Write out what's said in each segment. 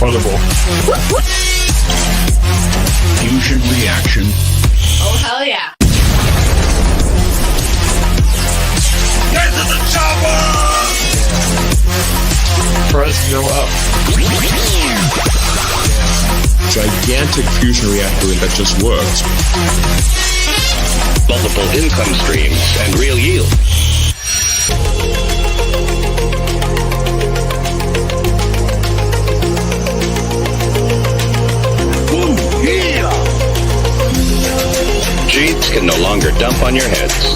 unfundable. Fusion reaction. Oh, hell yeah. Get to the chopper! Price go up. Gigantic fusion reactor that just works. Multiple income streams and real yield. Ooh, yeah! Cheats can no longer dump on your heads.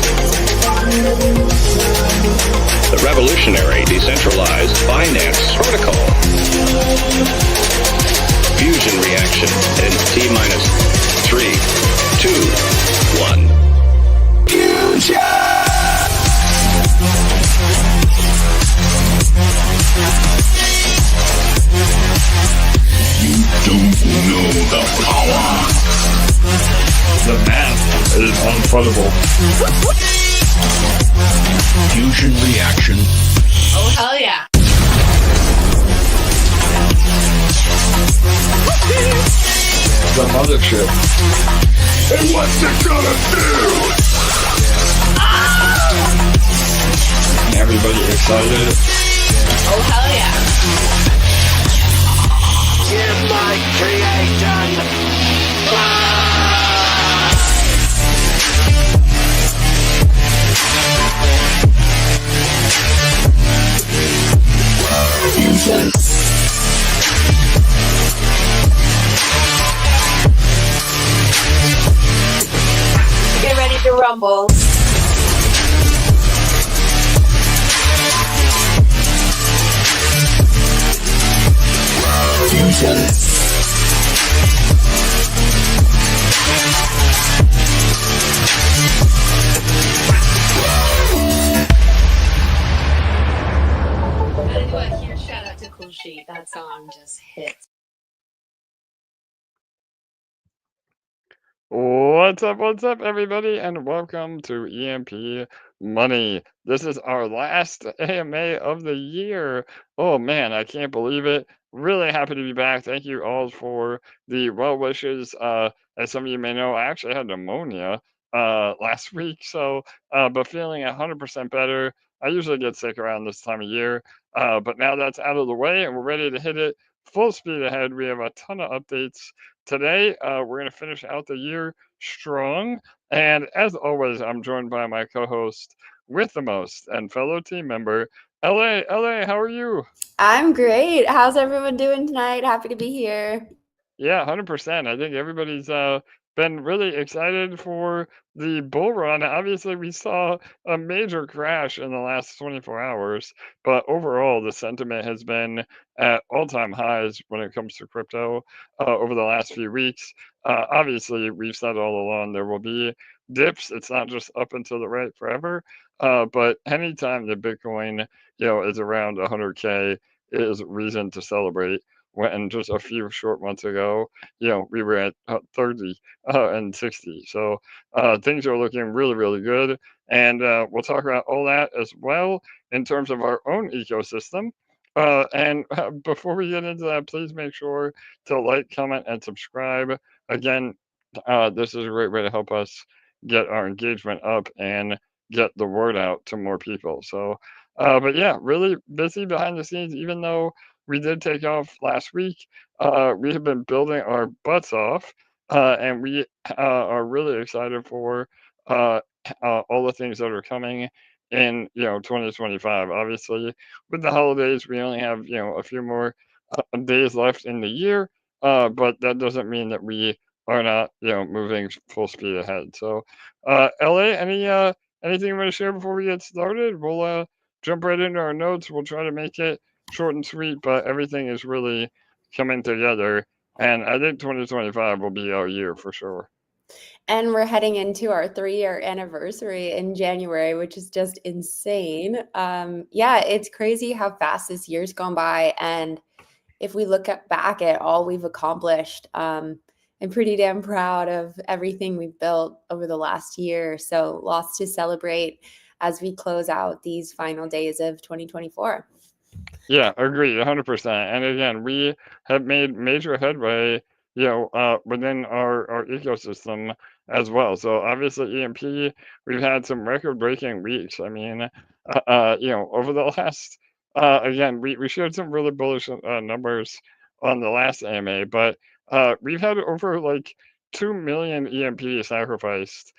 The revolutionary decentralized finance protocol. Fusion reaction in T-minus 3, 2, 1. Fusion! You don't know the power. The math is unfundable. Fusion reaction. Oh, hell yeah. The mothership. And what's it gonna do? Everybody excited. Oh, hell yeah. In my creation! Fusion. Get ready to rumble. Fusion. Gotta do a huge shout out to Cool Sheet. That song just hits. What's up, everybody, and welcome to EMP Money. This is our last AMA of the year. Oh man, I can't believe it. Really happy to be back. Thank you all for the well wishes. As some of you may know, I actually had pneumonia last week, so but feeling 100% better. I usually get sick around this time of year, but now that's out of the way and we're ready to hit it full speed ahead. We have a ton of updates today. We're going to finish out the year strong. And as always, I'm joined by my co-host with the most and fellow team member, LA. LA, how are you? I'm great. How's everyone doing tonight? Happy to be here. Yeah, 100%. I think everybody's been really excited for the bull run. Obviously, we saw a major crash in the last 24 hours, but overall, the sentiment has been at all-time highs when it comes to crypto over the last few weeks. Obviously, we've said all along there will be dips. It's not just up and to the right forever, but anytime the Bitcoin, is around 100K is reason to celebrate. When just a few short months ago, we were at 30 and 60. So things are looking really, really good. And we'll talk about all that as well in terms of our own ecosystem. And before we get into that, please make sure to like, comment, and subscribe. Again, this is a great way to help us get our engagement up and get the word out to more people. So, but yeah, really busy behind the scenes, even though we did take off last week. We have been building our butts off, and we are really excited for all the things that are coming in 2025. Obviously, with the holidays, we only have a few more days left in the year, but that doesn't mean that we are not moving full speed ahead. So, LA, anything you want to share before we get started? We'll jump right into our notes. We'll try to make it short and sweet, but everything is really coming together. And I think 2025 will be our year for sure. And we're heading into our 3-year anniversary in January, which is just insane. Yeah, it's crazy how fast this year's gone by. And if we look back at all we've accomplished, I'm pretty damn proud of everything we've built over the last year. So lots to celebrate as we close out these final days of 2024. Yeah, agreed, 100%. And again, we have made major headway, within our ecosystem as well. So obviously, EMP, we've had some record-breaking weeks. I mean, over the last, again, we shared some really bullish numbers on the last AMA, but we've had over like 2 million EMP sacrificed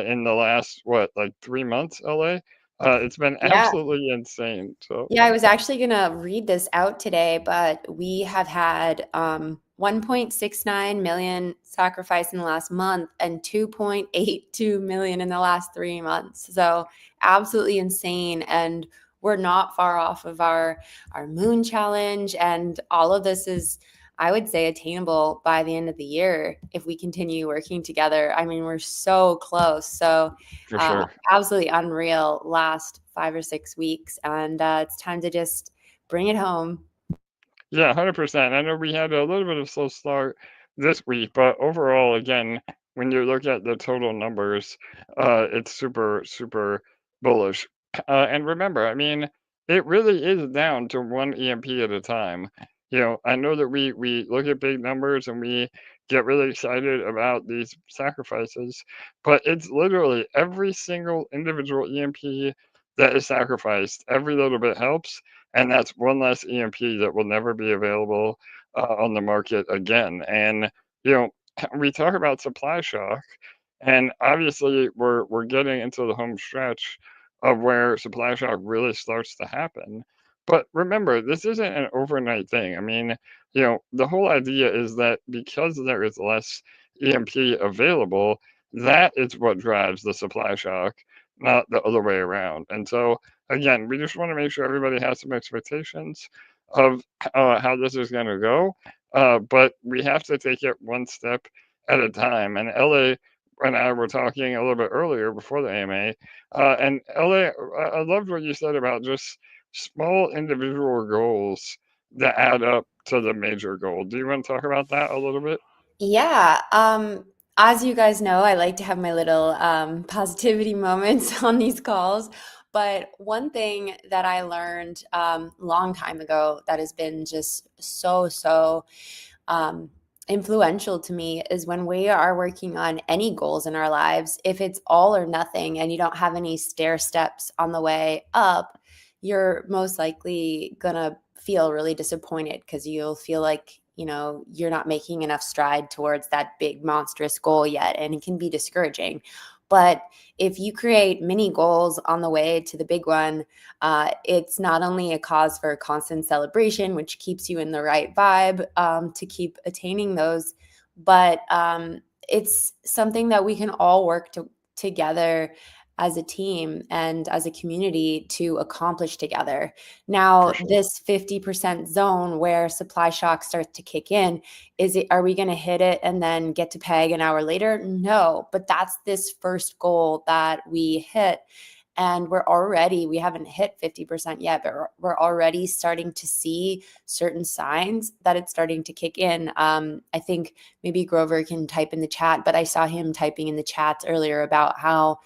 in the last, what, like 3 months, LA? It's been Yeah. absolutely insane. So. Yeah, I was actually gonna read this out today, but we have had 1.69 million sacrificed in the last month and 2.82 million in the last 3 months. So absolutely insane. And we're not far off of our moon challenge. And all of this is, I would say, attainable by the end of the year if we continue working together. I mean, we're so close. So For sure. absolutely unreal last 5 or 6 weeks. And it's time to just bring it home. Yeah, 100%. I know we had a little bit of slow start this week, but overall, again, when you look at the total numbers, it's super, super bullish. And remember, I mean, it really is down to one EMP at a time. I know that we look at big numbers and we get really excited about these sacrifices, but it's literally every single individual EMP that is sacrificed. Every little bit helps, and that's one less EMP that will never be available on the market again. And you know, we talk about supply shock, and obviously we're getting into the home stretch of where supply shock really starts to happen. But remember, this isn't an overnight thing. I mean, the whole idea is that because there is less EMP available, that is what drives the supply shock, not the other way around. And so again, we just want to make sure everybody has some expectations of how this is going to go. But we have to take it one step at a time. And LA and I were talking a little bit earlier before the AMA. And LA, I loved what you said about just small individual goals that add up to the major goal. Do you want to talk about that a little bit? Yeah. As you guys know, I like to have my little positivity moments on these calls. But one thing that I learned long time ago that has been just so um, influential to me is when we are working on any goals in our lives, if it's all or nothing and you don't have any stair steps on the way up, you're most likely gonna feel really disappointed because you'll feel like you're not making enough stride towards that big monstrous goal yet, and it can be discouraging. But if you create mini goals on the way to the big one, it's not only a cause for constant celebration, which keeps you in the right vibe to keep attaining those, but it's something that we can all work together as a team and as a community to accomplish together. For Now, sure. this 50% zone where supply shock starts to kick in, are we going to hit it and then get to peg an hour later? No, but that's this first goal that we hit. And we haven't hit 50% yet, but we're already starting to see certain signs that it's starting to kick in. I think maybe Grover can type in the chat, but I saw him typing in the chats earlier about how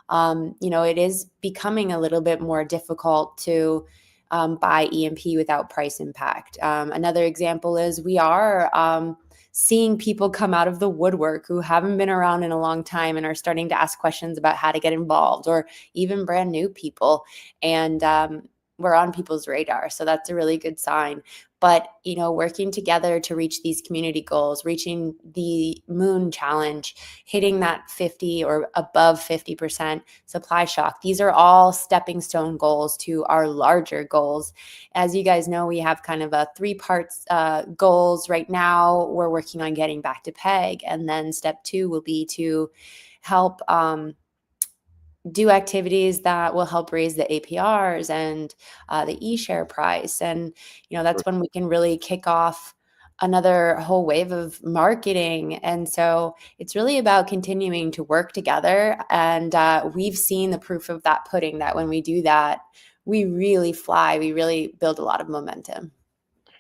it is becoming a little bit more difficult to buy EMP without price impact. Another example is we are seeing people come out of the woodwork who haven't been around in a long time and are starting to ask questions about how to get involved, or even brand new people. And we're on people's radar. So that's a really good sign. But, working together to reach these community goals, reaching the moon challenge, hitting that 50 or above 50% supply shock, these are all stepping stone goals to our larger goals. As you guys know, we have kind of a 3 parts goals right now. We're working on getting back to peg. And then step 2 will be to help do activities that will help raise the APRs and the e-share price. And, that's when we can really kick off another whole wave of marketing. And so it's really about continuing to work together. And we've seen the proof of that pudding, that when we do that, we really fly. We really build a lot of momentum.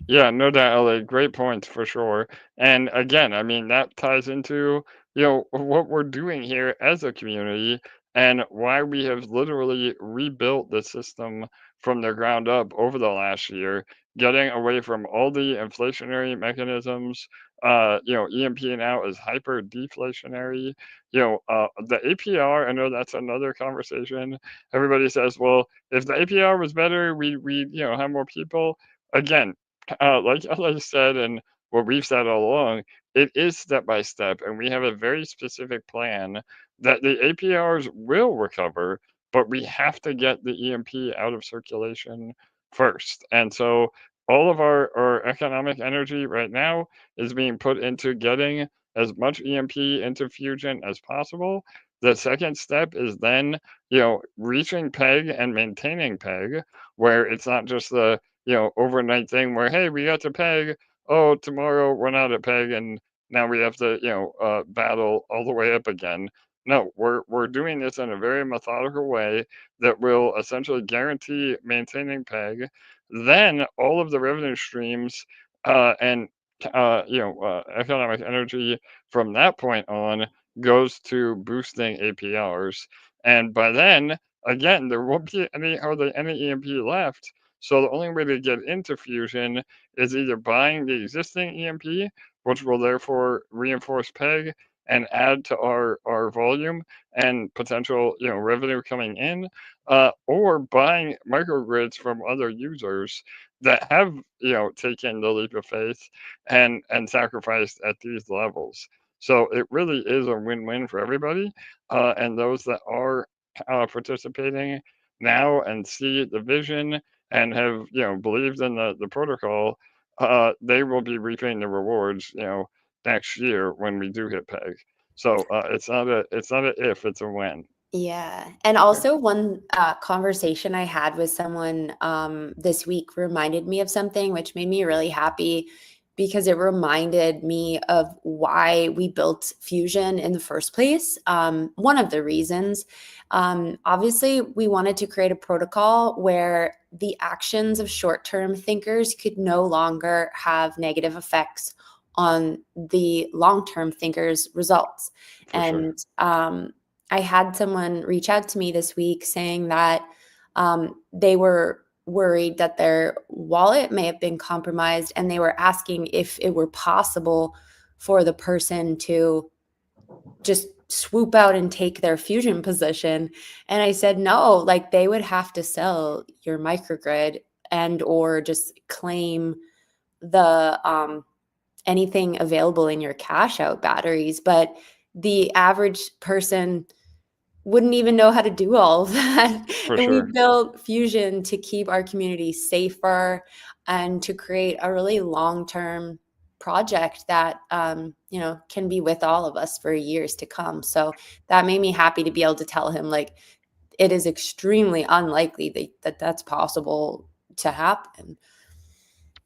Yeah, no doubt, LA. Great points for sure. And again, I mean, that ties into, what we're doing here as a community and why we have literally rebuilt the system from the ground up over the last year, getting away from all the inflationary mechanisms. EMP now is hyper deflationary. The APR, I know that's another conversation. Everybody says, well, if the APR was better, we have more people. Again, like I said, and what we've said all along, it is step by step, and we have a very specific plan that the APRs will recover, but we have to get the EMP out of circulation first. And so all of our economic energy right now is being put into getting as much EMP into Fusion as possible. The second step is then, reaching peg and maintaining peg, where it's not just the, overnight thing where, hey, we got to peg, oh, tomorrow we're not at peg, and now we have to, battle all the way up again. No, we're doing this in a very methodical way that will essentially guarantee maintaining peg. Then all of the revenue streams and economic energy from that point on goes to boosting APRs. And by then, again, there won't be hardly any EMP left. So the only way to get into Fusion is either buying the existing EMP, which will therefore reinforce peg and add to our volume and potential revenue coming in, or buying microgrids from other users that have taken the leap of faith and sacrificed at these levels. So it really is a win-win for everybody, and those that are participating now and see the vision and have believed in the protocol, they will be reaping the rewards next year when we do hit peg. So it's not a if, it's a when. Yeah. And also one conversation I had with someone this week reminded me of something which made me really happy, because it reminded me of why we built Fusion in the first place. One of the reasons, obviously, we wanted to create a protocol where the actions of short-term thinkers could no longer have negative effects on the long-term thinkers' results. For sure. And I had someone reach out to me this week saying that they were worried that their wallet may have been compromised, and they were asking if it were possible for the person to just swoop out and take their Fusion position. And I said, no, like they would have to sell your microgrid and or just claim the anything available in your cash out batteries. But the average person wouldn't even know how to do all of that. For And sure. we built Fusion to keep our community safer and to create a really long-term project that can be with all of us for years to come. So that made me happy to be able to tell him, like, it is extremely unlikely that that's possible to happen.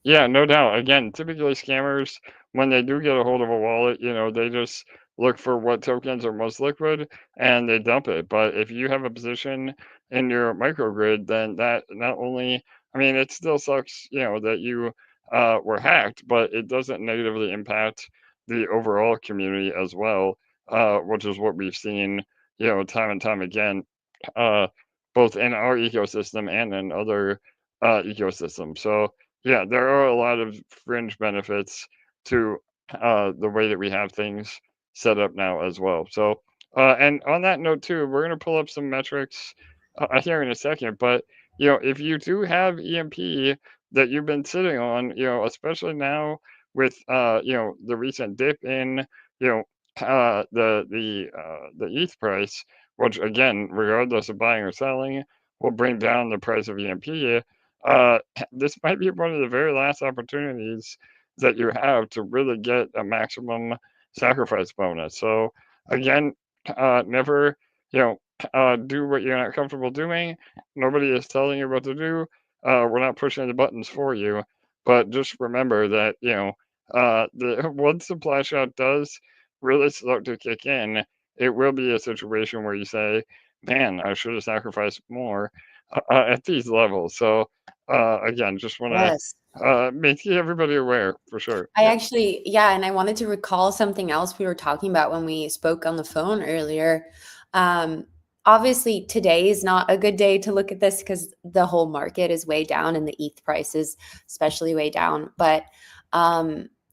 Yeah, no doubt. Again, typically scammers, when they do get a hold of a wallet, they just look for what tokens are most liquid and they dump it. But if you have a position in your microgrid, then that not only, I mean, it still sucks, that you were hacked, but it doesn't negatively impact the overall community as well, which is what we've seen, time and time again, uh, both in our ecosystem and in other ecosystems. So, yeah, there are a lot of fringe benefits to the way that we have things set up now as well. So, and on that note too, we're going to pull up some metrics here in a second. But if you do have EMP that you've been sitting on, especially now with the recent dip in the ETH price, which again, regardless of buying or selling, will bring down the price of EMP. This might be one of the very last opportunities that you have to really get a maximum sacrifice bonus. So again, never, do what you're not comfortable doing. Nobody is telling you what to do. We're not pushing the buttons for you, but just remember that, once the flash out does really start to kick in, it will be a situation where you say, man, I should have sacrificed more at these levels. So again, just want to Yes. make everybody aware for sure. I actually, yeah, and I wanted to recall something else we were talking about when we spoke on the phone earlier. obviously today is not a good day to look at this because the whole market is way down and the ETH price is especially way down. But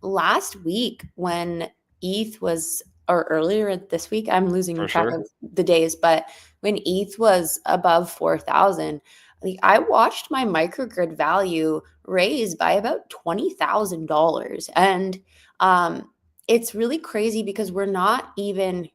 last week when ETH was, or earlier this week, I'm losing For track sure. of the days, but when ETH was above 4,000, like I watched my microgrid value raise by about $20,000. And it's really crazy because we're not even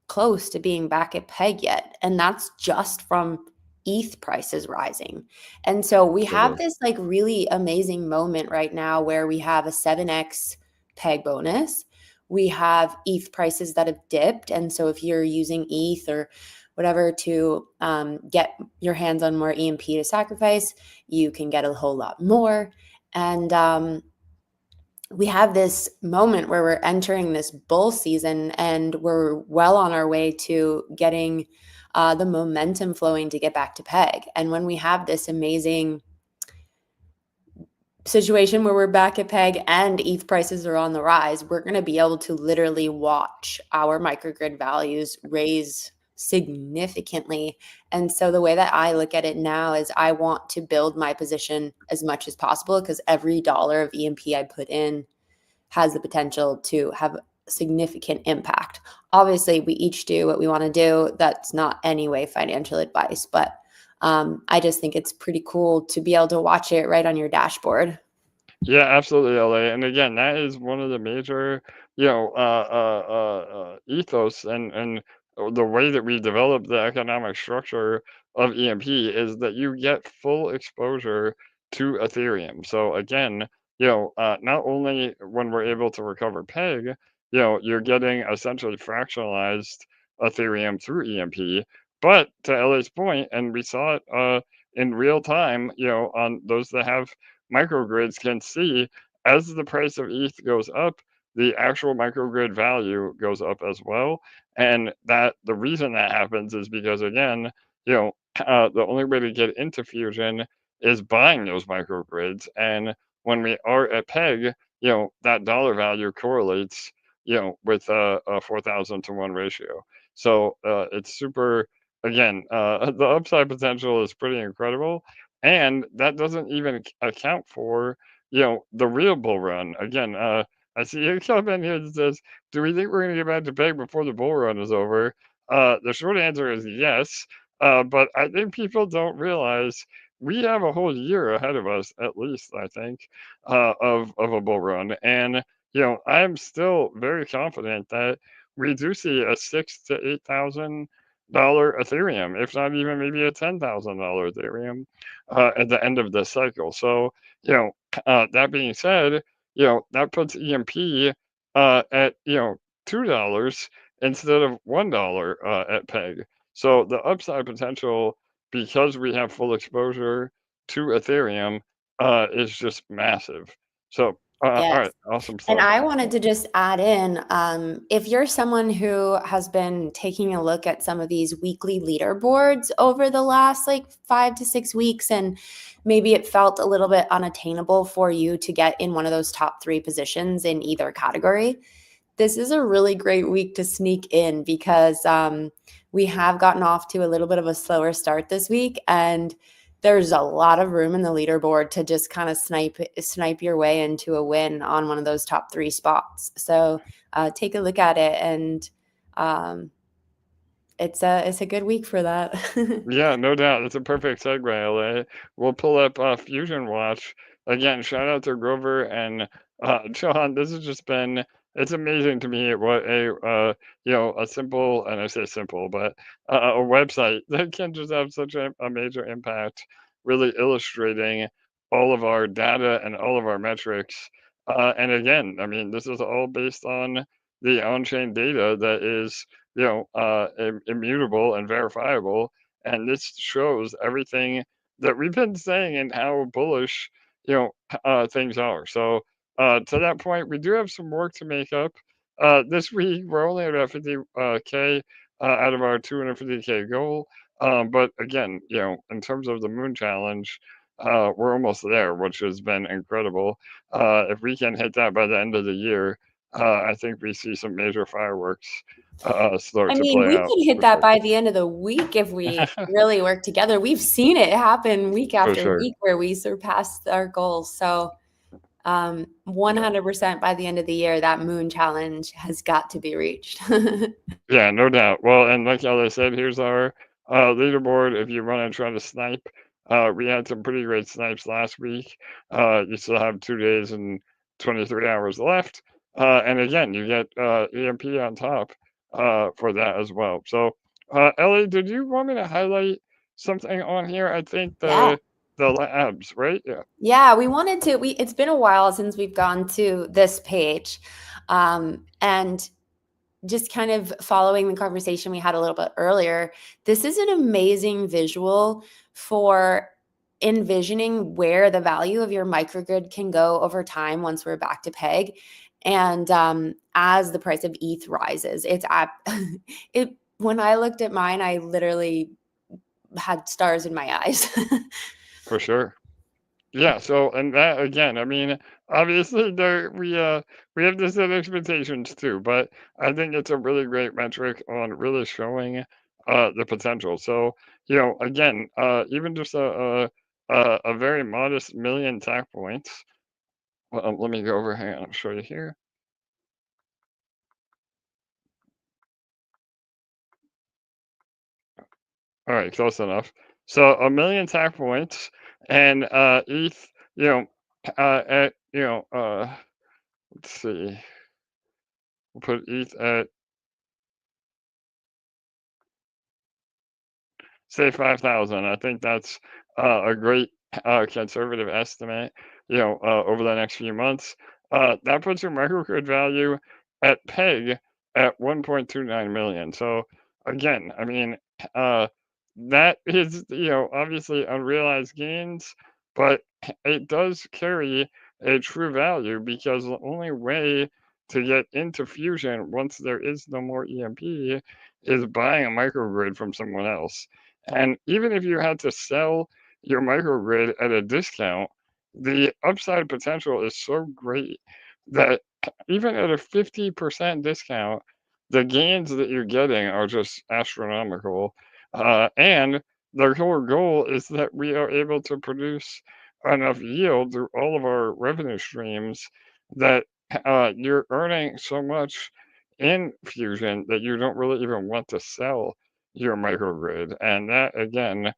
close to being back at peg yet, and that's just from ETH prices rising. And so we have Absolutely. this like really amazing moment right now where we have a 7x peg bonus. We have ETH prices that have dipped, and so if you're using ETH or whatever to get your hands on more EMP to sacrifice, you can get a whole lot more. And we have this moment where we're entering this bull season and we're well on our way to getting the momentum flowing to get back to peg. And when we have this amazing situation where we're back at peg and ETH prices are on the rise, we're going to be able to literally watch our microgrid values raise significantly. And so the way that I look at it now is I want to build my position as much as possible because every dollar of EMP I put in has the potential to have significant impact. Obviously, we each do what we want to do. That's not any way financial advice, but I just think it's pretty cool to be able to watch it right on your dashboard. Yeah, absolutely, LA. And again, that is one of the major, ethos and the way that we develop the economic structure of EMP is that you get full exposure to Ethereum. So again, not only when we're able to recover peg, you're getting essentially fractionalized Ethereum through EMP. But to LA's point, and we saw it in real time, on those that have microgrids can see as the price of ETH goes up, the actual microgrid value goes up as well. And that the reason that happens is because again, the only way to get into Fusion is buying those microgrids. And when we are at peg, that dollar value correlates, with a 4,000 to 1 ratio. So it's super, again, the upside potential is pretty incredible. And that doesn't even account for, the real bull run. Again, I see a comment here that says, "Do we think we're going to get back to peg before the bull run is over?" The short answer is yes, but I think people don't realize we have a whole year ahead of us, at least I think, of a bull run. And I'm still very confident that we do see a $6,000 to $8,000 Ethereum, if not even maybe a $10,000 Ethereum at the end of the cycle. So, that being said, that puts EMP at, $2 instead of $1 at peg. So the upside potential, because we have full exposure to Ethereum, is just massive. So, all Yes. right, awesome And stuff. I wanted to just add in, if you're someone who has been taking a look at some of these weekly leaderboards over the last like 5 to 6 weeks, and maybe it felt a little bit unattainable for you to get in one of those top 3 positions in either category, this is a really great week to sneak in because we have gotten off to a little bit of a slower start this week, and there's a lot of room in the leaderboard to just kind of snipe your way into a win on one of those top 3 spots. So take a look at it, and it's a good week for that. Yeah, no doubt. It's a perfect segue, LA. We'll pull up Fusion Watch. Again, shout out to Grover and John. This has just been, it's amazing to me what a simple, and I say simple, but a website that can just have such a major impact, really illustrating all of our data and all of our metrics. And again, I mean, this is all based on the on-chain data that is immutable and verifiable. And this shows everything that we've been saying and how bullish, things are. So to that point, we do have some work to make up. This week, we're only at about 50K out of our 250K goal. But again, in terms of the moon challenge, we're almost there, which has been incredible. If we can hit that by the end of the year, I think we see some major fireworks start I to mean, play we out could hit for that sure. by the end of the week if we really work together. We've seen it happen week For after sure. week where we surpassed our goals. So 100% by the end of the year, that moon challenge has got to be reached. Yeah, no doubt. Well, and like I said, here's our leaderboard. If you want to try to snipe, we had some pretty great snipes last week. You still have 2 days and 23 hours left. And again, you get EMP on top for that as well. So, Ellie, did you want me to highlight something on here? I think Yeah. the labs, right? Yeah, Yeah, we wanted to. It's been a while since we've gone to this page, and just kind of following the conversation we had a little bit earlier. This is an amazing visual for envisioning where the value of your microgrid can go over time once we're back to peg, and as the price of ETH rises. It's at it. When I looked at mine, I literally had stars in my eyes. for sure. Yeah, so and that again, I mean, obviously there we have to set expectations too, but I think it's a really great metric on really showing the potential. So, again, even just a very modest million tech points. Well, let me go over here and I'll show you here. All right, close enough. So a million tech points and ETH, at let's see, we'll put ETH at say 5,000. I think that's a great conservative estimate, over the next few months. That puts your microgrid value at peg at 1.29 million. So again, I mean, uh, that is, obviously unrealized gains, but it does carry a true value because the only way to get into Fusion once there is no more EMP is buying a microgrid from someone else. And even if you had to sell your microgrid at a discount, the upside potential is so great that even at a 50% discount, the gains that you're getting are just astronomical. And the core goal is that we are able to produce enough yield through all of our revenue streams that you're earning so much in Fusion that you don't really even want to sell your microgrid. And that, again,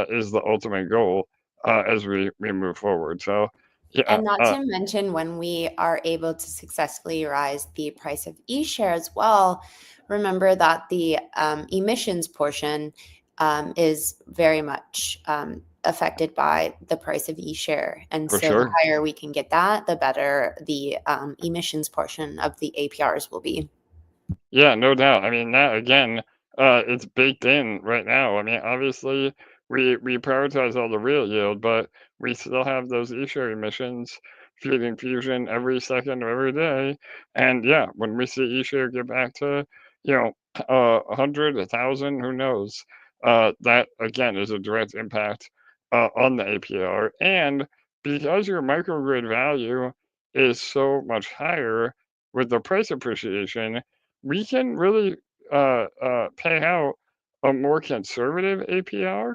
is the ultimate goal as we move forward. So, yeah, And not to mention, when we are able to successfully rise the price of eShare as well, remember that the emissions portion is very much affected by the price of eShare. And for so the sure. higher we can get that, the better the emissions portion of the APRs will be. Yeah, no doubt. I mean, that again, it's baked in right now. I mean, obviously, we prioritize all the real yield, but we still have those e-share emissions feeding Fusion every second of every day. And yeah, when we see e-share get back to, 100, 1,000, who knows? That again is a direct impact on the APR. And because your microgrid value is so much higher with the price appreciation, we can really pay out a more conservative APR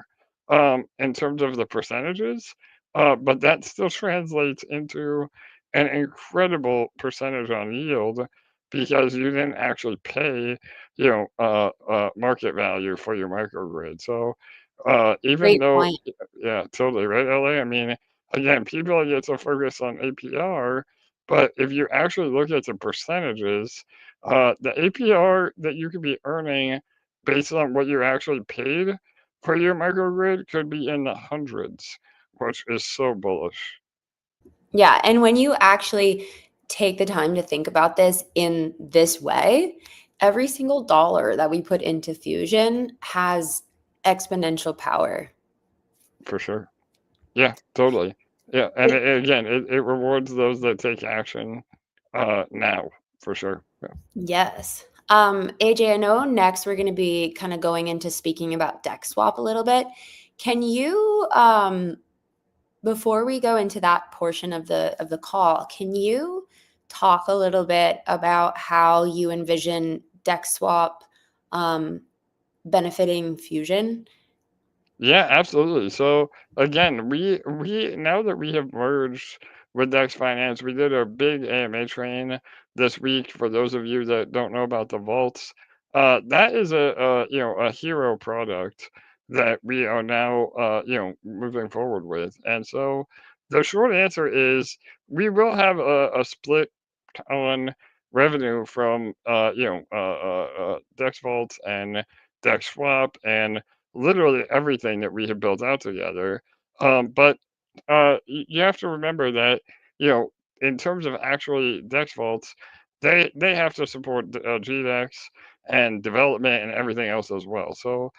in terms of the percentages, but that still translates into an incredible percentage on yield because you didn't actually pay, market value for your microgrid. So even Great though, point. yeah, totally right, LA. I mean, again, people get so focused on APR, but if you actually look at the percentages, the APR that you could be earning based on what you actually paid for your microgrid could be in the hundreds, which is so bullish. Yeah. And when you actually take the time to think about this in this way, every single dollar that we put into Fusion has exponential power. For sure. Yeah, totally. Yeah, and again, it rewards those that take action now, for sure. Yeah. Yes. AJ, I know next we're going to be kind of going into speaking about DexSwap a little bit. Can you, before we go into that portion of the call, can you talk a little bit about how you envision DexSwap benefiting Fusion? Yeah, absolutely. So again, we now that we have merged with Dex Finance, we did a big AMA train this week. For those of you that don't know about the vaults, that is a hero product that we are now moving forward with. And so the short answer is we will have a split on revenue from Dex Vaults and DexSwap and literally everything that we have built out together. But you have to remember that in terms of actually Dex Vaults, they have to support GDEX and development and everything else as well. So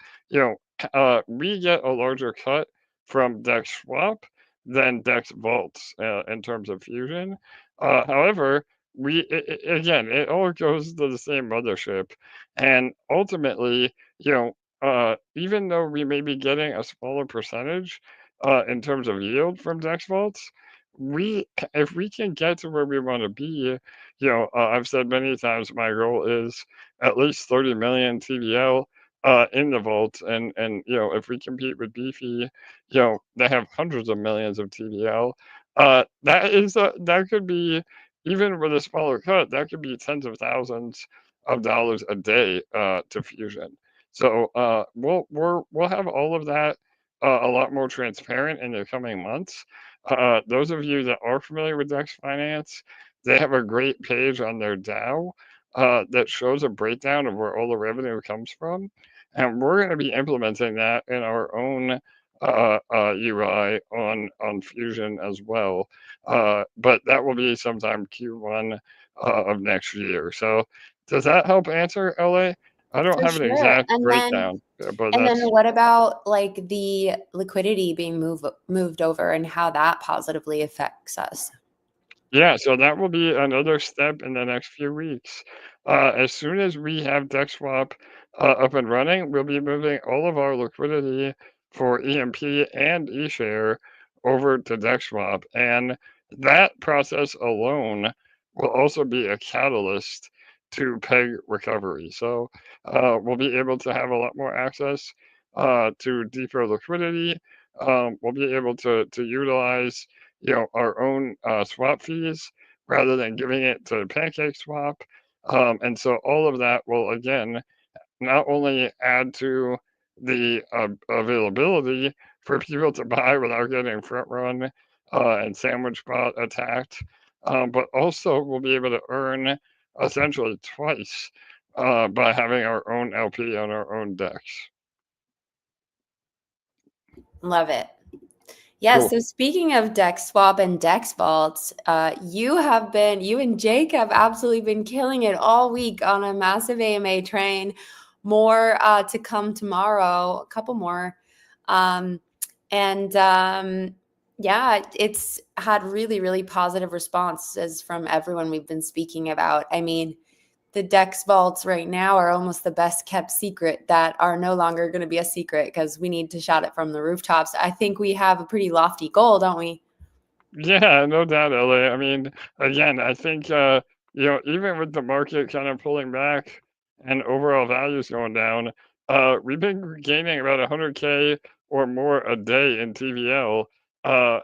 we get a larger cut from DexSwap than Dex Vaults in terms of Fusion. However, again, it all goes to the same mothership, and ultimately, even though we may be getting a smaller percentage in terms of yield from DexVaults, if we can get to where we want to be, I've said many times my goal is at least 30 million TVL in the vault, and if we compete with Beefy, they have hundreds of millions of TVL. That could be, even with a smaller cut, that could be tens of thousands of dollars a day to Fusion. So we'll have all of that a lot more transparent in the coming months. Those of you that are familiar with Dex Finance, they have a great page on their DAO that shows a breakdown of where all the revenue comes from, and we're going to be implementing that in our own UI on Fusion as well. But that will be sometime Q1 of next year. So does that help answer, LA? I don't For have an sure. exact breakdown, but And then that's what about like the liquidity being moved over and how that positively affects us? yeah. So that will be another step in the next few weeks. As soon as we have DexSwap up and running, we'll be moving all of our liquidity for EMP and eShare over to DexSwap, and that process alone will also be a catalyst to peg recovery. So we'll be able to have a lot more access to deeper liquidity. We'll be able to utilize our own swap fees rather than giving it to PancakeSwap. And so all of that will again not only add to the availability for people to buy without getting front run and sandwich bot attacked, but also we'll be able to earn essentially twice by having our own LP on our own Dex. Love it. Yeah, Cool. so speaking of DexSwap and Dex Vaults, you and Jake have absolutely been killing it all week on a massive AMA train. More to come tomorrow, a couple more. Yeah, it's had really, really positive responses from everyone we've been speaking about. I mean, the Dex Vaults right now are almost the best kept secret that are no longer going to be a secret because we need to shout it from the rooftops. I think we have a pretty lofty goal, don't we? Yeah, no doubt, LA. I mean, again, I think even with the market kind of pulling back and overall values going down, we've been gaining about 100K or more a day in TVL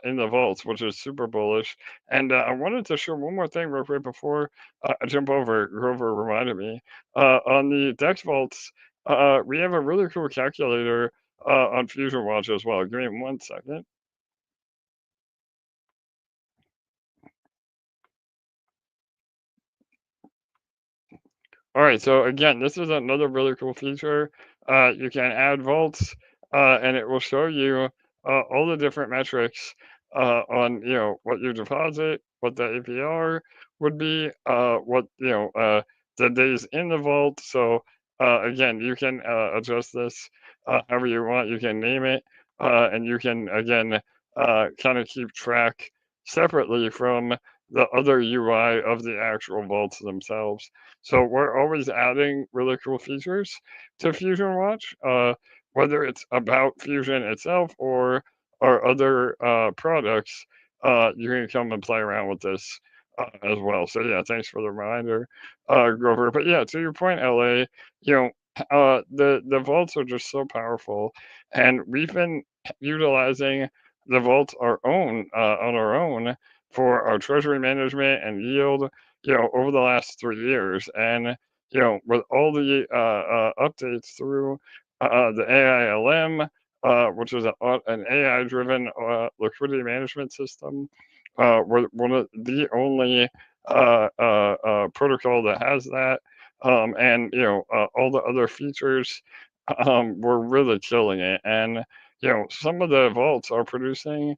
in the vaults, which is super bullish. And I wanted to show one more thing real quick before I jump over. Grover reminded me on the Dex Vaults. We have a really cool calculator on Fusion Watch as well. Give me 1 second. All right, so again, this is another really cool feature. You can add vaults, and it will show you all the different metrics on what you deposit, what the APR would be, what the days in the vault. So again, you can adjust this however you want. You can name it, and you can again kind of keep track separately from the other UI of the actual vaults themselves. So we're always adding really cool features to Fusion Watch, whether it's about Fusion itself or our other products. You can come and play around with this as well. So yeah, thanks for the reminder, Grover. But yeah, to your point, LA, you know, the vaults are just so powerful, and we've been utilizing the vaults on our own for our treasury management and yield, over the last 3 years, and with all the updates through the AILM. Which is an AI-driven liquidity management system. We're one of the only protocol that has that, and all the other features. We're really killing it, and some of the vaults are producing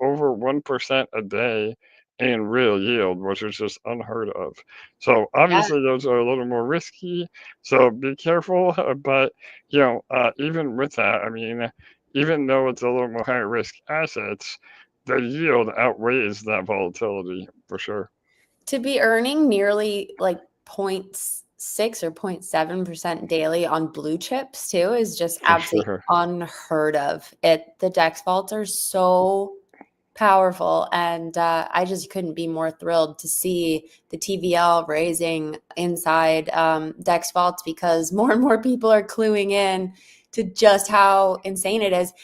over 1% a day in real yield, which is just unheard of. So Yeah. obviously those are a little more risky, so be careful. But even with that, I mean, even though it's a little more high risk assets, the yield outweighs that volatility for sure. To be earning nearly like 0.6 or 0.7% daily on blue chips too is just For absolutely sure. unheard of. The Dex Vaults are so powerful, and I just couldn't be more thrilled to see the TVL raising inside Dex Vaults, because more and more people are cluing in to just how insane it is.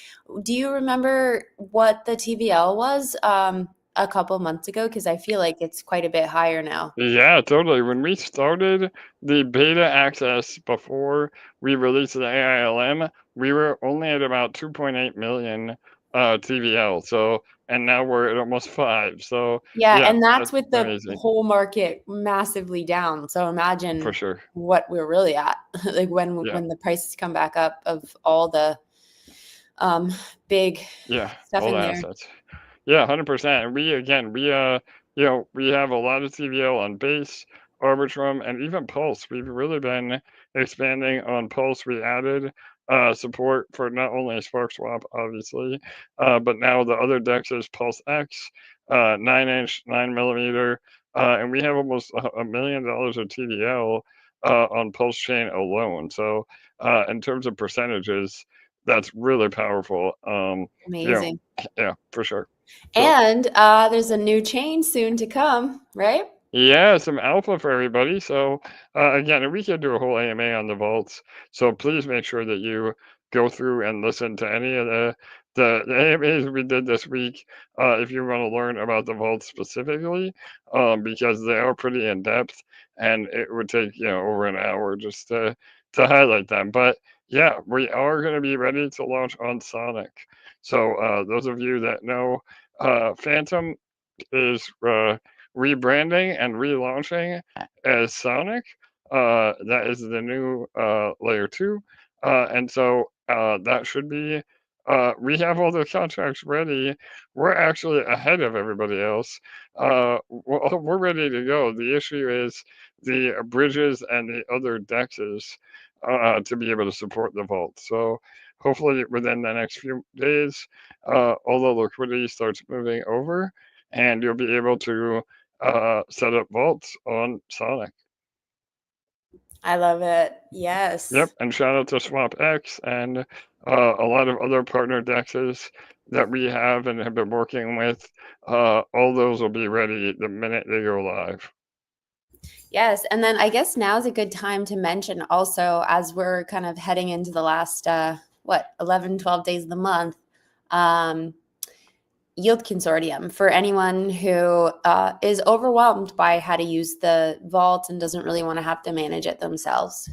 Do you remember what the TVL was a couple months ago? Because I feel like it's quite a bit higher now. Yeah, totally. When we started the beta access before we released the AILM, we were only at about 2.8 million TVL. So, and now we're at almost 5. So, Yeah, yeah, and that's that's with the amazing whole market massively down. So for imagine sure. what we're really at, like Yeah. when the prices come back up of all the um big Yeah, stuff all the in there. assets. Yeah, 100%. And we have a lot of TVL on Base, Arbitrum, and even Pulse. We've really been expanding on Pulse. We added support for not only SparkSwap, obviously, but now the other dexes, Pulse X, 9-inch, 9 millimeter, and we have almost $1 million of TVL on Pulse Chain alone. So, in terms of percentages, that's really powerful. You know, Amazing. yeah, for sure. So, And there's a new chain soon to come, right? yeah, some alpha for everybody. So, again, and we could do a whole AMA on the vaults. So please make sure that you go through and listen to any of the AMAs we did this week, if you want to learn about the vaults specifically, because they are pretty in depth, and it would take over an hour just to highlight them. But yeah, we are going to be ready to launch on Sonic. So those of you that know, Phantom is rebranding and relaunching as Sonic. That is the new layer 2. And so that should be, we have all the contracts ready. We're actually ahead of everybody else. We're ready to go. The issue is the bridges and the other dexes to be able to support the vault. So hopefully within the next few days, all the liquidity starts moving over, and you'll be able to set up vaults on Sonic. I love it. Yep, Yes. and shout out to SwapX and a lot of other partner dexes that we have and have been working with. All those will be ready the minute they go live. Yes. And then I guess now is a good time to mention also, as we're kind of heading into the last, 11, 12 days of the month, Yield Consortium, for anyone who is overwhelmed by how to use the vault and doesn't really want to have to manage it themselves.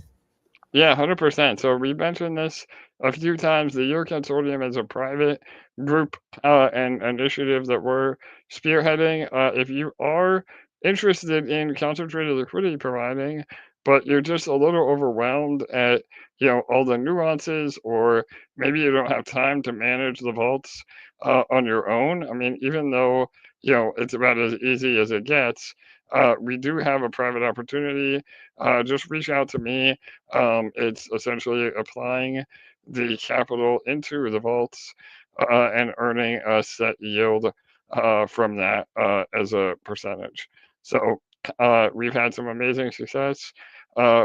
Yeah, 100%. So we mentioned this a few times. The Yield Consortium is a private group and initiative that we're spearheading. If you are interested in concentrated liquidity providing, but you're just a little overwhelmed at all the nuances, or maybe you don't have time to manage the vaults on your own. I mean, even though it's about as easy as it gets, we do have a private opportunity. Just reach out to me. It's essentially applying the capital into the vaults and earning a set yield from that as a percentage. So we've had some amazing success.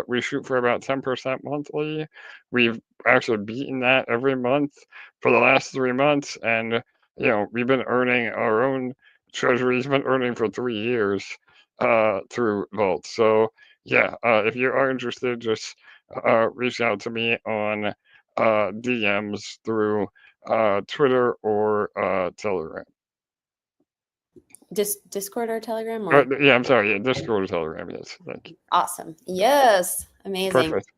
We shoot for about 10% monthly. We've actually beaten that every month for the last 3 months, and we've been earning our own treasury's been earning for 3 years. through Vault. So yeah, if you are interested, just reach out to me on DMs through Twitter or Telegram. Discord or Telegram or Yeah, I'm sorry. Yeah, Discord or Telegram. Yes, thank you. awesome. Yes, amazing. Perfect.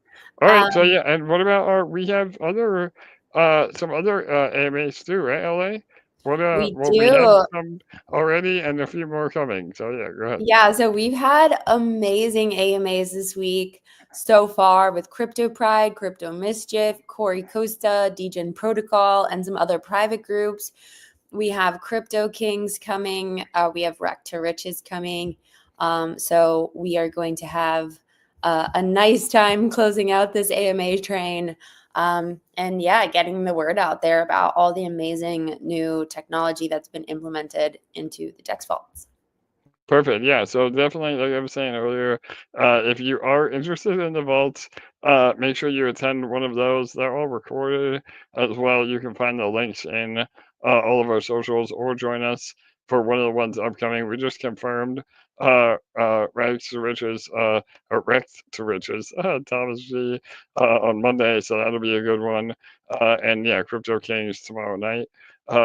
All right. So Um, yeah, and what about we have other some other AMAs too, right? LA. we Well, we had do. some already, and a few more coming. So yeah, go ahead. Yeah, so we've had amazing AMAs this week so far with Crypto Pride, Crypto Mischief, Corey Costa, Degen Protocol, and some other private groups. We have Crypto Kings coming. We have Wreck to Riches coming. So we are going to have a nice time closing out this AMA train. And yeah, getting the word out there about all the amazing new technology that's been implemented into the Dex Vaults. Perfect. Yeah. So definitely, like I was saying earlier, if you are interested in the vaults, make sure you attend one of those. They're all recorded as well. You can find the links in all of our socials or join us for one of the ones upcoming. We just confirmed Rags to Riches, or Wrecked to Riches, Thomas G, on Monday. So that'll be a good one. And yeah, Crypto Kings tomorrow night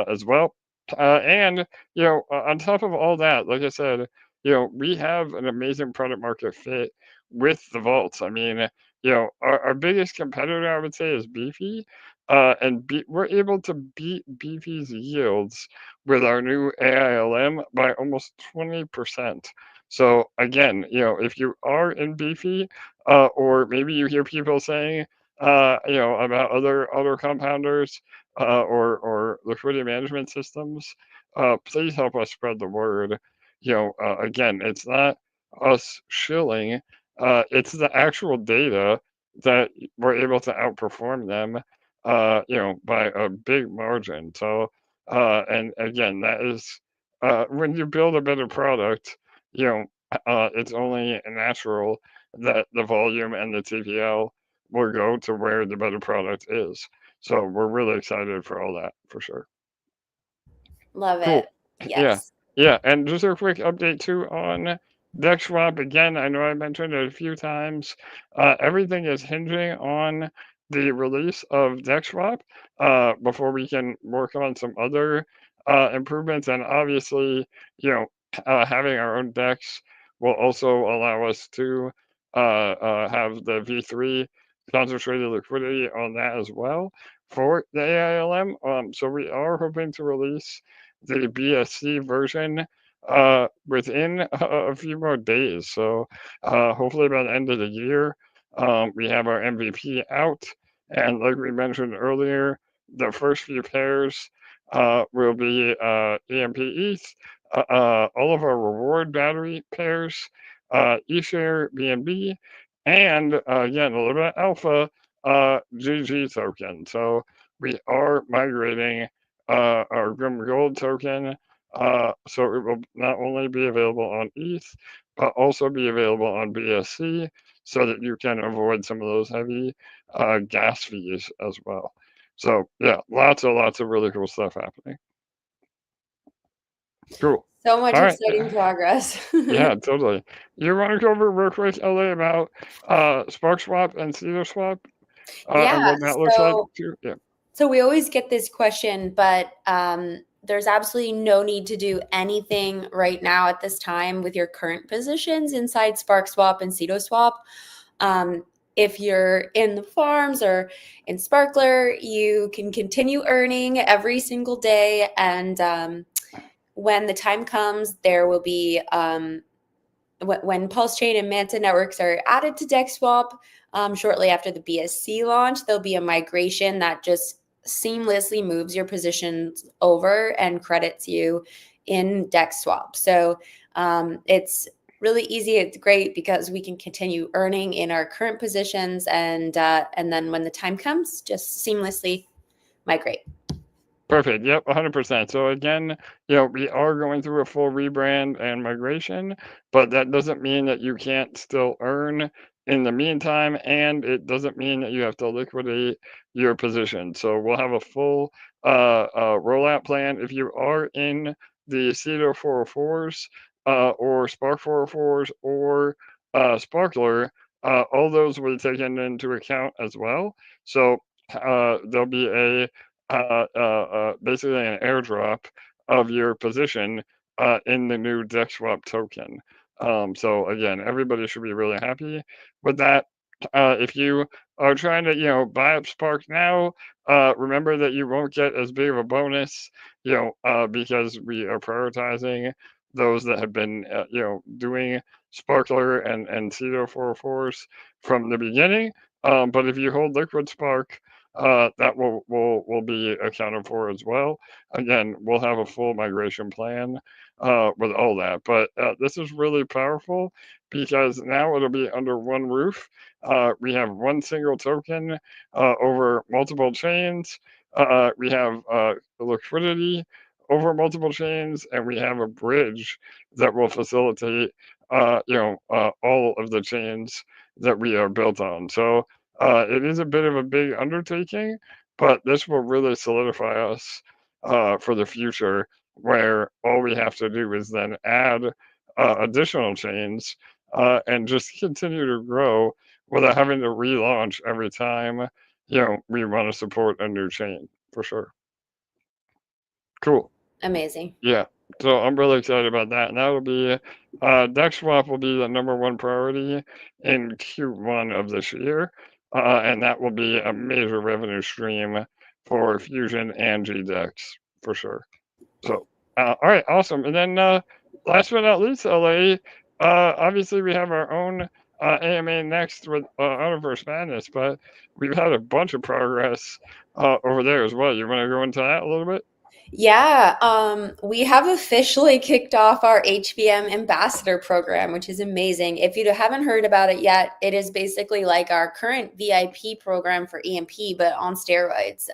as well. And on top of all that, like I said, we have an amazing product market fit with the vaults. I mean, our biggest competitor, I would say, is Beefy. We're able to beat Beefy's yields with our new AILM by almost 20%. So again, if you are in Beefy, or maybe you hear people saying, about other compounders, or liquidity management systems, please help us spread the word. Again, it's not us shilling, it's the actual data that we're able to outperform them, by a big margin. So, and again, that is when you build a better product, it's only natural that the volume and the TVL will go to where the better product is. So we're really excited for all that for sure. Love it. Cool. Yeah. Yes. Yeah. And just a quick update too on DexSwap. Again, I know I mentioned it a few times. Everything is hinging on the release of DexSwap before we can work on some other improvements. And obviously, having our own Dex will also allow us to have the V3 concentrated liquidity on that as well for the AILM. So we are hoping to release the BSC version within a few more days. So hopefully by the end of the year, we have our MVP out. And like we mentioned earlier, the first few pairs will be EMP ETH, all of our reward battery pairs, eShare BNB, and again, a little bit alpha GG token. So we are migrating our Grim Gold token, so it will not only be available on ETH, but also be available on BSC, so that you can avoid some of those heavy gas fees as well. So yeah, lots of really cool stuff happening. Cool. So much All right. exciting progress. Yeah, totally. You want to go over real quick, LA, about SparkSwap and CetoSwap, Yeah. and what that looks like So too? Yeah. So we always get this question, but there's absolutely no need to do anything right now at this time with your current positions inside SparkSwap and CetoSwap. If you're in the farms or in Sparkler, you can continue earning every single day. And when the time comes, there will be when Pulse Chain and Manta networks are added to DexSwap shortly after the BSC launch, there'll be a migration that just seamlessly moves your positions over and credits you in DexSwap. So it's really easy. It's great because we can continue earning in our current positions, and then when the time comes, just seamlessly migrate. Perfect. Yep, 100%. So again, we are going through a full rebrand and migration, but that doesn't mean that you can't still earn in the meantime, and it doesn't mean that you have to liquidate your position. So we'll have a full rollout plan. If you are in the CETO 404s, or Spark 404s or Sparkler, all those will be taken into account as well. So there'll be a basically an airdrop of your position in the new DexSwap token. So again, everybody should be really happy with that. If you are trying to, buy up Spark now, remember that you won't get as big of a bonus, because we are prioritizing those that have been, doing Sparkler and Ceto 404s from the beginning. But if you hold Liquid Spark, that will be accounted for as well. Again, we'll have a full migration plan with all that. But this is really powerful because now it'll be under one roof. We have one single token over multiple chains. We have liquidity over multiple chains, and we have a bridge that will facilitate, all of the chains that we are built on. So it is a bit of a big undertaking, but this will really solidify us for the future, where all we have to do is then add additional chains and just continue to grow without having to relaunch every time we want to support a new chain for sure. Cool. Amazing. Yeah. So I'm really excited about that. And that'll be DexSwap will be the #1 priority in Q1 of this year. And that will be a major revenue stream for Fusion and GDEX for sure. So all right, awesome. And then last but not least, LA, obviously we have our own AMA next with Universe Madness, but we've had a bunch of progress over there as well. You want to go into that a little bit? Yeah, we have officially kicked off our HvM Ambassador program, which is amazing. If you haven't heard about it yet, it is basically like our current VIP program for EMP, but on steroids.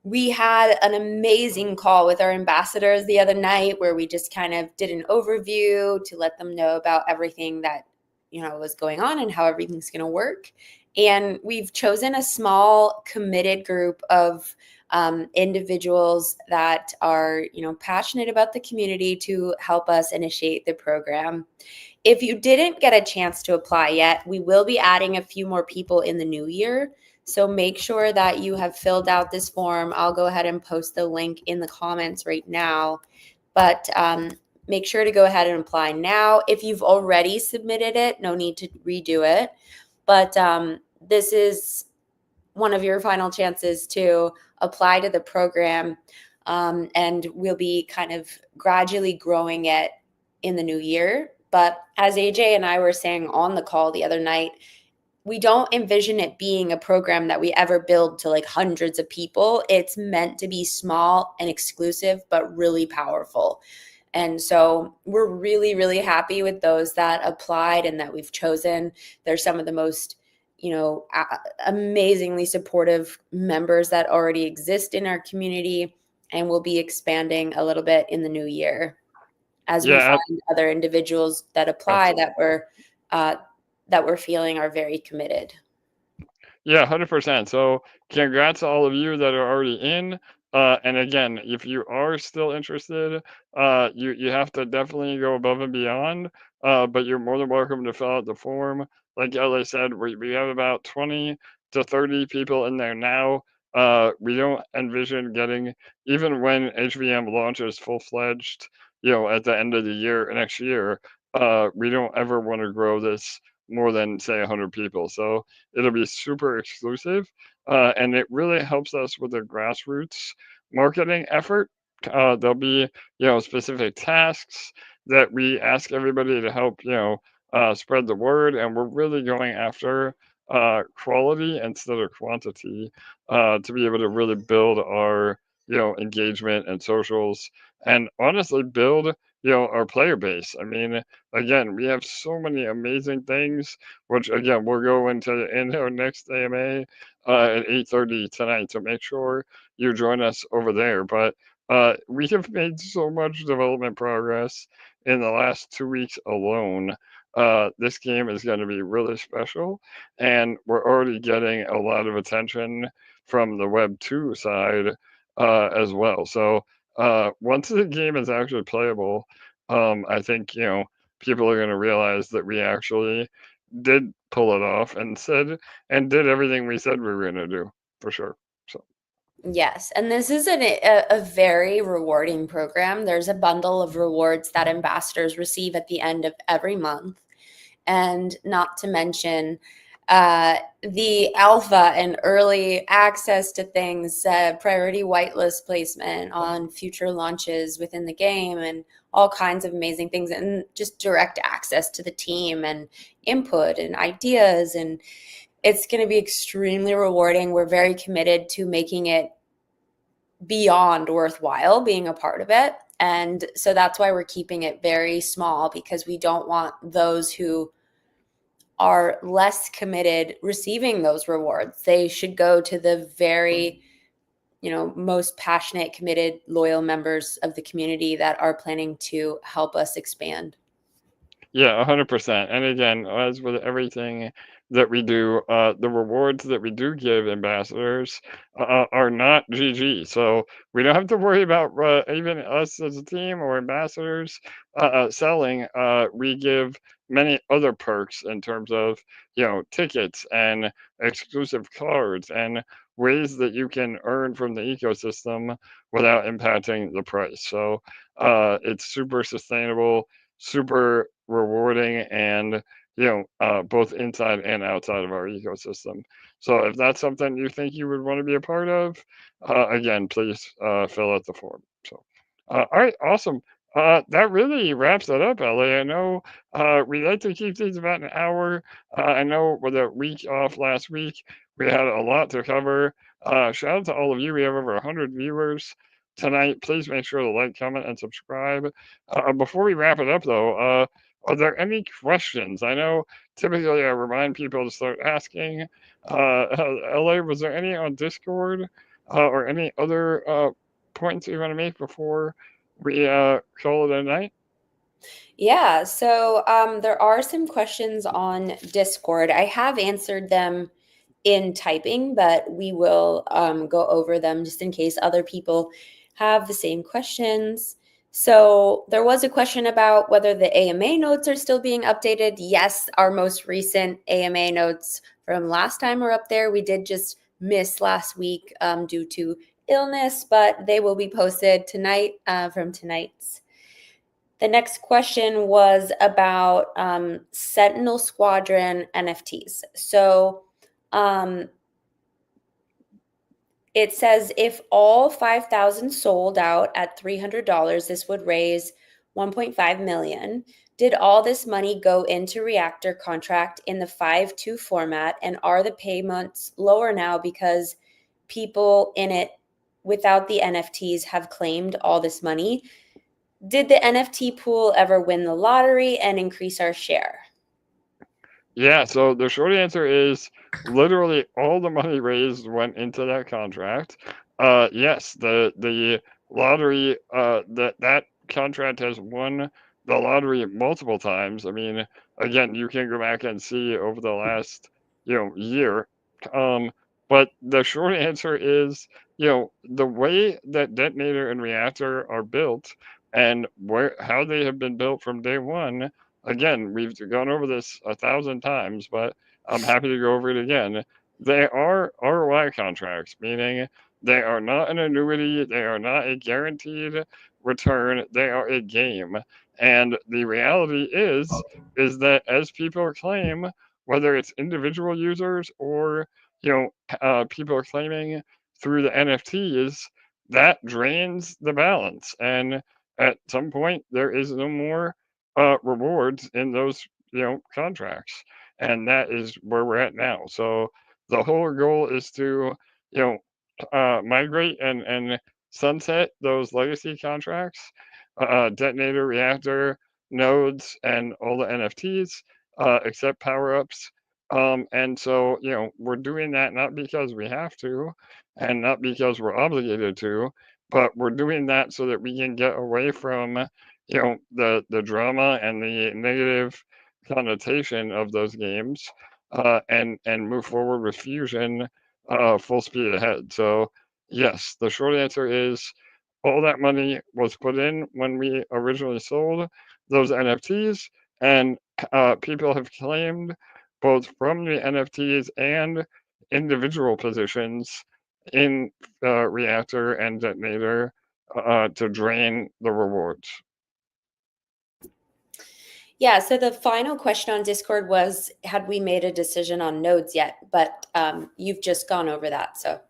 We had an amazing call with our ambassadors the other night where we just kind of did an overview to let them know about everything that, was going on and how everything's going to work. And we've chosen a small committed group of individuals that are, passionate about the community to help us initiate the program. If you didn't get a chance to apply yet, we will be adding a few more people in the new year. So make sure that you have filled out this form. I'll go ahead and post the link in the comments right now. But make sure to go ahead and apply now. If you've already submitted it, no need to redo it. But this is one of your final chances to apply to the program. And we'll be kind of gradually growing it in the new year. But as AJ and I were saying on the call the other night, we don't envision it being a program that we ever build to like hundreds of people. It's meant to be small and exclusive, but really powerful. And so we're really, really happy with those that applied and that we've chosen. They're some of the most, amazingly supportive members that already exist in our community, and we'll be expanding a little bit in the new year as we find other individuals that apply that we're feeling are very committed. Yeah, 100%. So congrats to all of you that are already in. And again, if you are still interested, you have to definitely go above and beyond. But you're more than welcome to fill out the form. Like LA said, we have about 20 to 30 people in there now. We don't envision getting, even when HvM launches full-fledged, at the end of the year next year, we don't ever want to grow this more than say 100 people. So it'll be super exclusive, and it really helps us with the grassroots marketing effort. There'll be specific tasks that we ask everybody to help spread the word, and we're really going after quality instead of quantity to be able to really build our engagement and socials, and honestly build our player base. I mean, again, we have so many amazing things, which again we'll go into in our next AMA at 8:30 tonight. So make sure you join us over there. But we have made so much development progress in the last 2 weeks alone. This game is going to be really special, and we're already getting a lot of attention from the Web 2 side as well. So once the game is actually playable, I think, people are going to realize that we actually did pull it off and did everything we said we were going to do for sure. So. Yes, and this is a very rewarding program. There's a bundle of rewards that ambassadors receive at the end of every month. And not to mention the alpha and early access to things, priority whitelist placement on future launches within the game, and all kinds of amazing things, and just direct access to the team and input and ideas. And it's going to be extremely rewarding. We're very committed to making it beyond worthwhile being a part of it. And so that's why we're keeping it very small, because we don't want those who are less committed receiving those rewards. They should go to the very, most passionate, committed, loyal members of the community that are planning to help us expand. Yeah, 100%. And again, as with everything that we do, the rewards that we do give ambassadors are not GG. So we don't have to worry about even us as a team or ambassadors selling. We give many other perks in terms of, tickets and exclusive cards and ways that you can earn from the ecosystem without impacting the price. So it's super sustainable, super rewarding, and both inside and outside of our ecosystem. So if that's something you think you would want to be a part of, again, please fill out the form. So all right, awesome. That really wraps it up, Ellie. I know we like to keep these about an hour. I know with a week off last week, we had a lot to cover. Shout out to all of you. We have over 100 viewers tonight. Please make sure to like, comment, and subscribe. Before we wrap it up, though, are there any questions? I know typically I remind people to start asking. LA, was there any on Discord or any other points you want to make before we call it a night? Yeah, so there are some questions on Discord. I have answered them in typing, but we will go over them just in case other people have the same questions. So there was a question about whether the AMA notes are still being updated. Yes, our most recent AMA notes from last time are up there. We did just miss last week due to illness, but they will be posted tonight from tonight's. The next question was about Sentinel Squadron NFTs. So it says if all 5,000 sold out at $300, this would raise 1.5 million. Did all this money go into Reactor contract in the 5.2 format, and are the payments lower now because people in it without the NFTs have claimed all this money? Did the NFT pool ever win the lottery and increase our share? Yeah, so the short answer is literally all the money raised went into that contract. Yes, the lottery that contract has won the lottery multiple times. I mean, again, you can go back and see over the last year. But the short answer is the way that Detonator and Reactor are built and how they have been built from day one. Again, we've gone over this 1,000 times, but I'm happy to go over it again. They are ROI contracts, meaning they are not an annuity, they are not a guaranteed return, they are a game. And the reality is that as people claim, whether it's individual users or people claiming through the NFTs, that drains the balance. And at some point, there is no more rewards in those contracts, and that is where we're at now. So the whole goal is to migrate and sunset those legacy contracts, detonator, reactor, nodes, and all the NFTs, except power ups. And so we're doing that not because we have to, and not because we're obligated to, but we're doing that so that we can get away from the drama and the negative connotation of those games, and move forward with Fusion full speed ahead. So yes, the short answer is all that money was put in when we originally sold those NFTs, and people have claimed both from the NFTs and individual positions in Reactor and Detonator to drain the rewards. Yeah, so the final question on Discord was, had we made a decision on nodes yet? But you've just gone over that, so.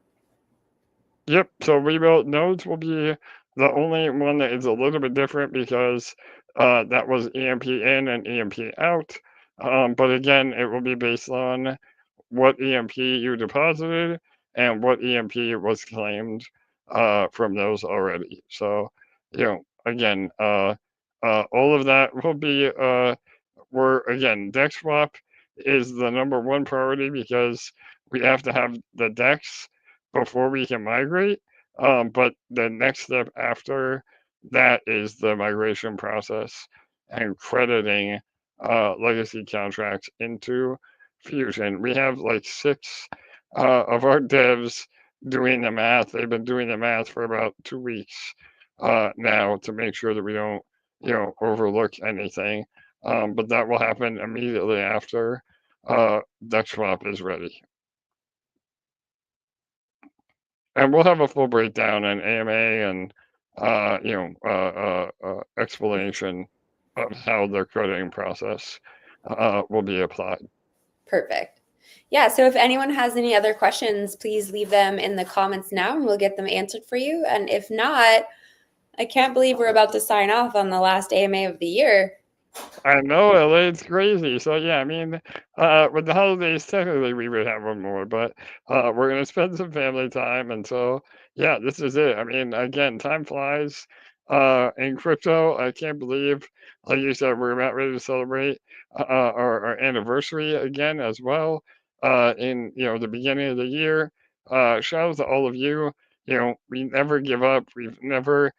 Yep, so rebuilt nodes will be the only one that is a little bit different because that was EMP in and EMP out. But again, it will be based on what EMP you deposited and what EMP was claimed from those already. So, again, all of that will be, again, DexSwap is the #1 priority because we have to have the Dex before we can migrate. But the next step after that is the migration process and crediting legacy contracts into Fusion. We have like 6 of our devs doing the math. They've been doing the math for about 2 weeks now to make sure that we don't, overlook anything. But that will happen immediately after DexSwap is ready. And we'll have a full breakdown on AMA and explanation of how the crediting process will be applied. Perfect. Yeah, so if anyone has any other questions, please leave them in the comments now and we'll get them answered for you. And if not, I can't believe we're about to sign off on the last AMA of the year. I know, LA, it's crazy. So yeah, I mean, with the holidays, technically we would have one more, but we're gonna spend some family time, and so yeah, this is it. I mean, again, time flies in crypto. I can't believe, like you said, we're about ready to celebrate our anniversary again as well. In the beginning of the year. Shout out to all of you. We never give up. We never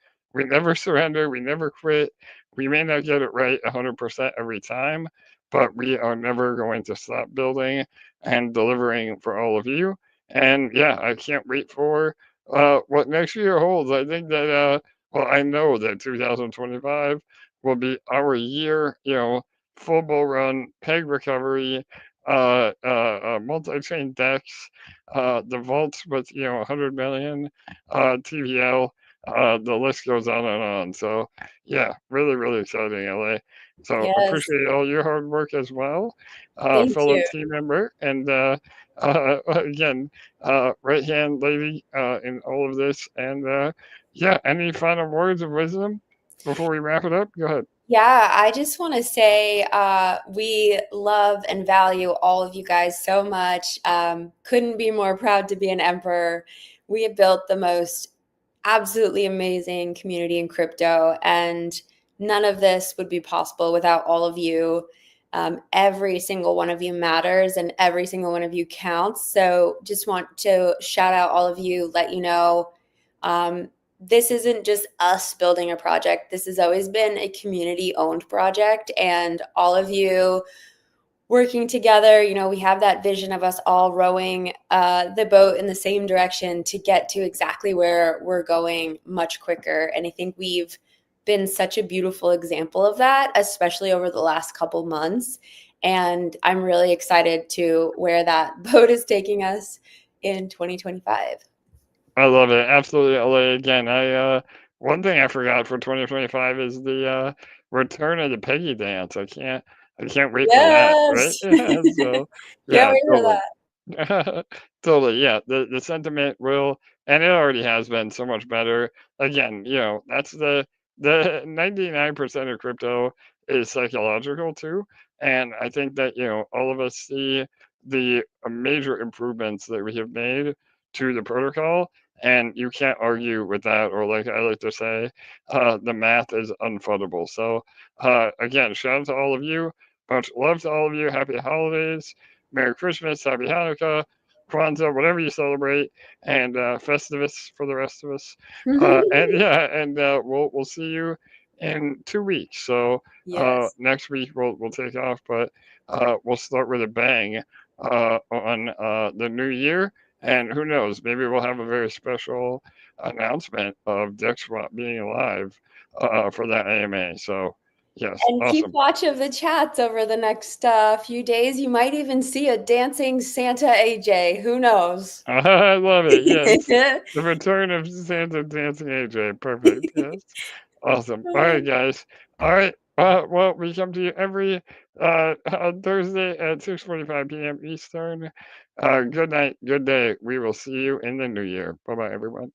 surrender. We never quit. We may not get it right 100% every time, but we are never going to stop building and delivering for all of you. And yeah, I can't wait for what next year holds. I think that, I know that 2025 will be our year, full bull run, peg recovery, multi-chain Dex, the vaults with, 100 million, TVL. The list goes on and on. So yeah, really, really exciting, LA. So Yes. appreciate all your hard work as well, Thank fellow you. team member, and again, right hand lady in all of this. And yeah, any final words of wisdom before we wrap it up? Go ahead. Yeah, I just want to say we love and value all of you guys so much. Couldn't be more proud to be an emperor. We have built the most absolutely amazing community in crypto, and none of this would be possible without all of you. Every single one of you matters and every single one of you counts. So just want to shout out all of you, let you know this isn't just us building a project. This has always been a community-owned project, and all of you working together, we have that vision of us all rowing the boat in the same direction to get to exactly where we're going much quicker. And I think we've been such a beautiful example of that, especially over the last couple months. And I'm really excited to where that boat is taking us in 2025. I love it. Absolutely, LA. Again, one thing I forgot for 2025 is the return of the Peggy dance. I can't wait for that, right? Yes. Yeah, so Can't yeah, wait for totally. that. Totally, yeah. The sentiment will, and it already has been so much better. Again, that's the 99% of crypto is psychological too, and I think that all of us see the major improvements that we have made to the protocol, and you can't argue with that, or like I like to say, the math is unfuddable. So again, shout out to all of you. Much love to all of you. Happy holidays. Merry Christmas, Happy Hanukkah, Kwanzaa, whatever you celebrate, and Festivus for the rest of us. And yeah, and we'll see you in 2 weeks. So Yes. next week we'll take off, but we'll start with a bang on the new year. And who knows, maybe we'll have a very special announcement of DexSwap being alive for that AMA. So, yes, And keep awesome. watch of the chats over the next few days. You might even see a dancing Santa AJ. Who knows? I love it. Yes. The return of Santa Dancing AJ. Perfect. Yes. Awesome. All right, guys. All right. Well, we come to you every Thursday at 6:45 p.m. Eastern. Good night. Good day. We will see you in the new year. Bye-bye, everyone.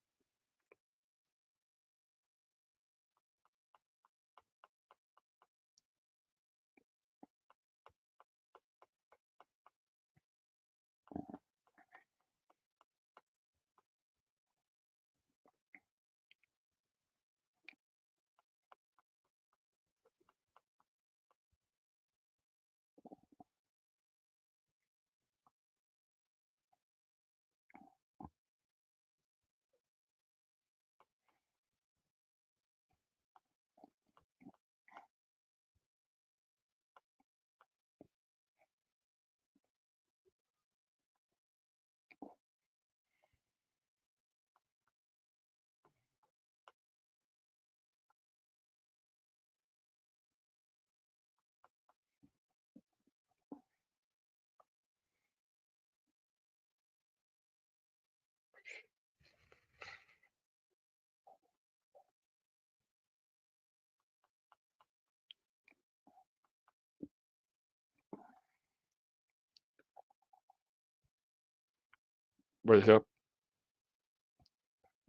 Wake up.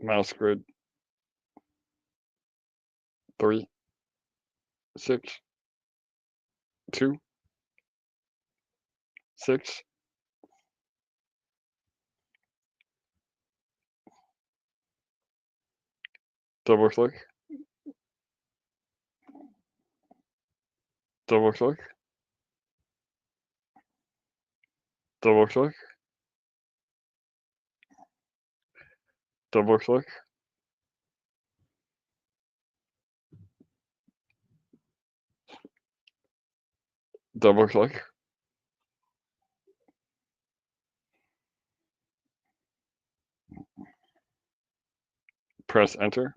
Mouse grid. 3, 6, 2, 6. Double click. Double click. Double click. Double click. Double click. Press enter.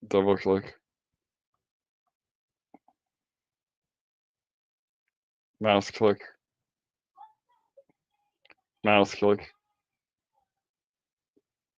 Double click. Mouse click. Mouse click.